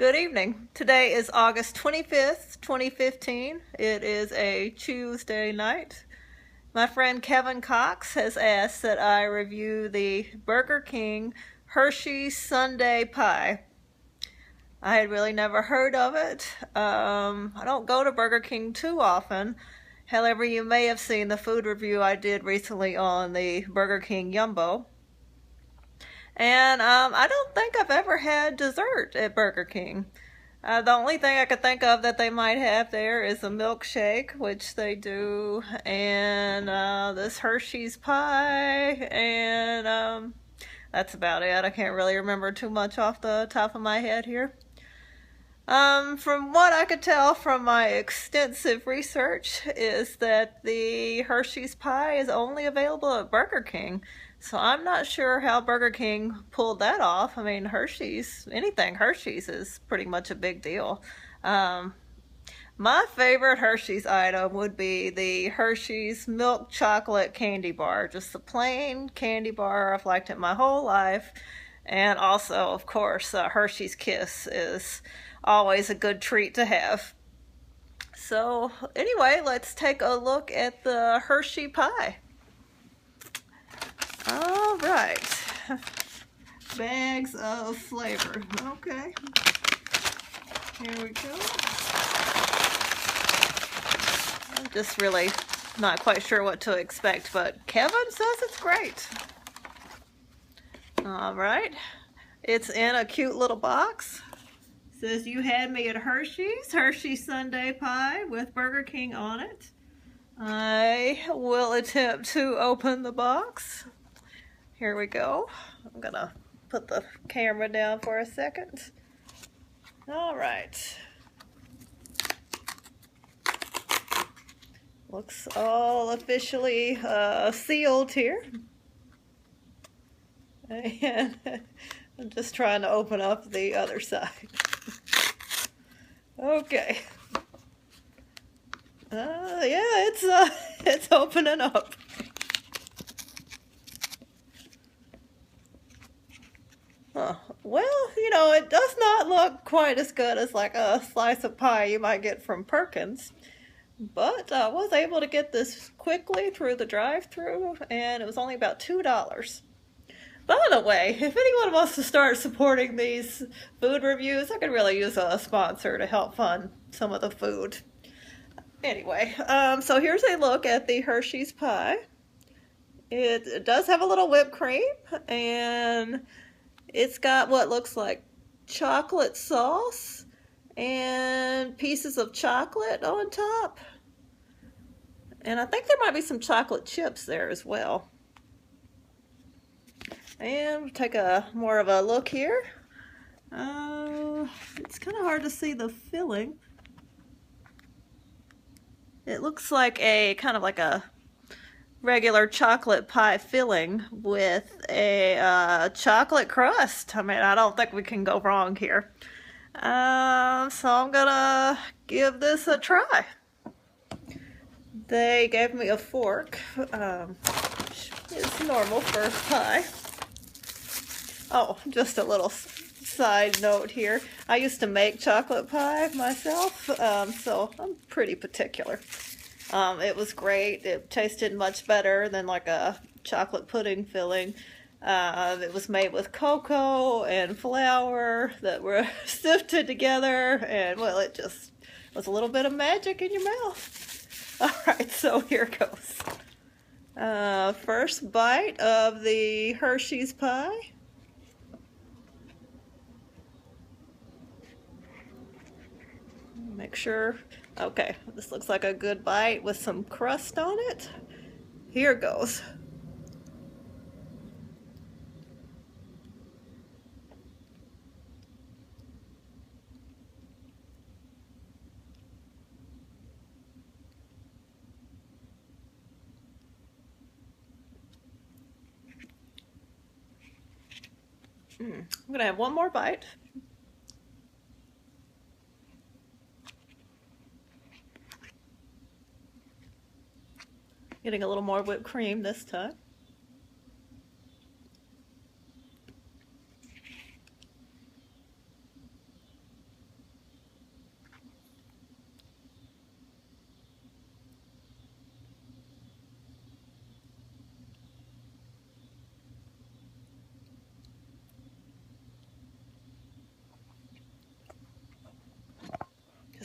Good evening. Today is August 25th, 2015. It is a Tuesday night. My friend Kevin Cox has asked that I review the Burger King Hershey Sundae pie. I had really never heard of it. I don't go to Burger King too often. However, you may have seen the food review I did recently on the Burger King Jumbo. And I don't think I've ever had dessert at Burger King. The only thing I could think of that they might have there is a milkshake, which they do, and this Hershey's pie, and that's about it. I can't really remember too much off the top of my head here. From what I could tell from my extensive research is that the Hershey's pie is only available at Burger King. So I'm not sure how Burger King pulled that off. I mean, Hershey's, anything Hershey's is pretty much a big deal. My favorite Hershey's item would be the Hershey's milk chocolate candy bar. Just the plain candy bar. I've liked it my whole life. And also, of course, Hershey's Kiss is always a good treat to have. So anyway, let's take a look at the Hershey pie. All right, bags of flavor. Okay, here we go. I'm just really not quite sure what to expect, but Kevin says it's great. All right, it's in a cute little box. It says you had me at Hershey Sundae pie with Burger King on it. I will attempt to open the box. Here we go. I'm gonna put the camera down for a second. All right. Looks all officially sealed here. And I'm just trying to open up the other side. Okay. Yeah, it's opening up. Well, you know, it does not look quite as good as like a slice of pie you might get from Perkins. But I was able to get this quickly through the drive-thru, and it was only about $2. By the way, if anyone wants to start supporting these food reviews, I could really use a sponsor to help fund some of the food. Anyway, so here's a look at the Hershey's pie. It does have a little whipped cream, and it's got what looks like chocolate sauce and pieces of chocolate on top. And I think there might be some chocolate chips there as well. And we'll take a more of a look here. It's kind of hard to see the filling. It looks like a kind of like a regular chocolate pie filling with a chocolate crust. I mean, I don't think we can go wrong here. So I'm gonna give this a try. They gave me a fork. It's normal for pie. Oh, just a little side note here. I used to make chocolate pie myself, so I'm pretty particular. It was great. It tasted much better than like a chocolate pudding filling. It was made with cocoa and flour that were sifted together, and well, it just was a little bit of magic in your mouth. All right, so here goes. First bite of the Hershey's pie. Make sure. Okay, this looks like a good bite with some crust on it. Here goes. I'm gonna have one more bite. Getting a little more whipped cream this time.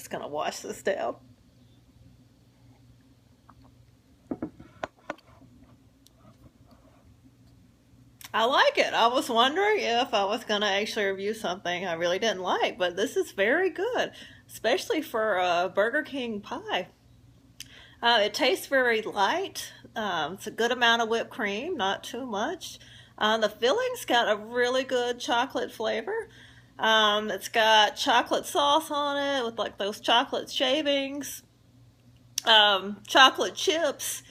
just gonna wash this down. I like it. I was wondering if I was going to actually review something I really didn't like, but this is very good, especially for a Burger King pie. It tastes very light. It's a good amount of whipped cream, not too much. The filling's got a really good chocolate flavor. It's got chocolate sauce on it with like those chocolate shavings, chocolate chips.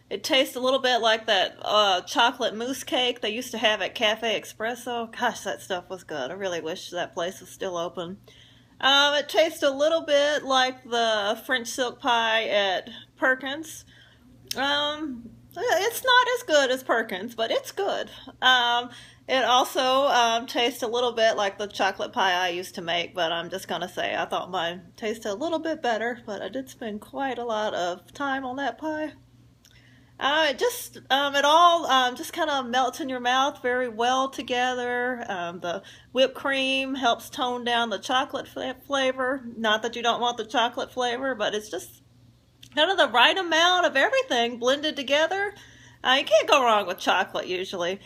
It tastes a little bit like that chocolate mousse cake they used to have at Cafe Espresso. Gosh, that stuff was good. I really wish that place was still open. It tastes a little bit like the French silk pie at Perkins. It's not as good as Perkins, but it's good. It also tastes a little bit like the chocolate pie I used to make, but I'm just going to say I thought mine tasted a little bit better, but I did spend quite a lot of time on that pie. It all just kind of melts in your mouth very well together. The whipped cream helps tone down the chocolate flavor. Not that you don't want the chocolate flavor, but it's just kind of the right amount of everything blended together. You can't go wrong with chocolate usually.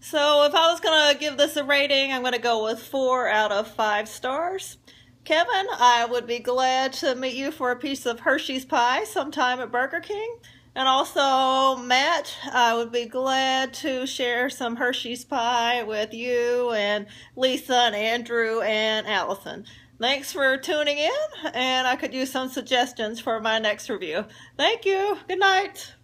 So if I was going to give this a rating, I'm going to go with 4 out of 5 stars. Kevin, I would be glad to meet you for a piece of Hershey's pie sometime at Burger King. And also, Matt, I would be glad to share some Hershey's pie with you and Lisa and Andrew and Allison. Thanks for tuning in, and I could use some suggestions for my next review. Thank you. Good night.